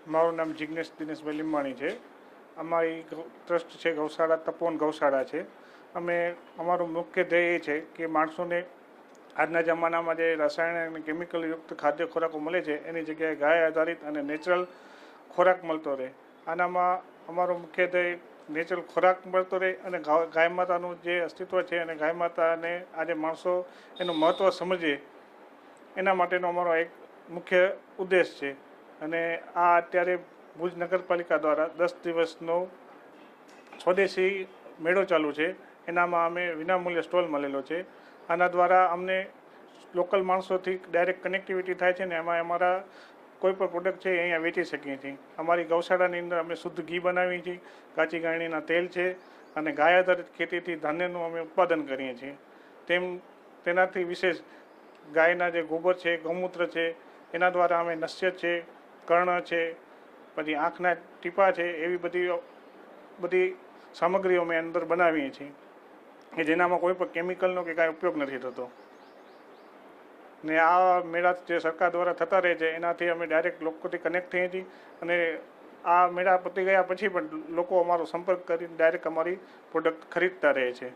મારું નામ જિગ્નેશ દિનેશભાઈ લીંબાણી છે. અમારી ટ્રસ્ટ છે ગૌશાળા તપોવન ગૌશાળા છે. અમારું મુખ્ય ધ્યેય એ છે કે માણસોને આજના જમાનામાં જે રાસાયણિક અને કેમિકલયુક્ત ખાદ્ય ખોરાકો મળે છે એની જગ્યાએ ગાય આધારિત અને નેચરલ ખોરાક મળતો રહે. આનામાં અમારો મુખ્ય ધ્યેય નેચરલ ખોરાક મળતો રહે અને ગાય માતાનું જે અસ્તિત્વ છે અને ગાય માતાને આજે માણસો એનું મહત્ત્વ સમજે એના માટેનો અમારો એક મુખ્ય ઉદ્દેશ છે. અને આ અત્યારે ભુજ નગરપાલિકા દ્વારા 10 દિવસનો સ્વદેશી મેળો ચાલુ છે. એનામાં અમે વિનામૂલ્યે સ્ટોલ મળેલો છે. આના દ્વારા અમને લોકલ માણસોથી ડાયરેક્ટ કનેક્ટિવિટી થાય છે ને એમાં અમારા કોઈ પણ પ્રોડક્ટ છે એ અહીંયા વેચી શકીએ છીએ. અમારી ગૌશાળાની અંદર અમે શુદ્ધ ઘી બનાવીએ છીએ, કાચી ગાયણીના તેલ છે અને ગાય આધારિત ખેતીથી ધાન્યનું અમે ઉત્પાદન કરીએ છીએ. તેનાથી વિશેષ ગાયના જે ગોબર છે, ગૌમૂત્ર છે, એના દ્વારા અમે નસ્ય છે, કર્ણ છે, પછી આંખના ટીપા છે, એવી બધી સામગ્રીઓ અમે અંદર બનાવીએ છીએ કે જેનામાં કોઈ પણ કેમિકલનો કે કાંઈ ઉપયોગ નથી થતો. ને આ મેળા જે સરકાર દ્વારા થતા રહે છે એનાથી અમે ડાયરેક્ટ લોકોથી કનેક્ટ થઈએ છીએ અને આ મેળા પતી ગયા પછી પણ લોકો અમારો સંપર્ક કરીને ડાયરેક્ટ અમારી પ્રોડક્ટ ખરીદતા રહે છે.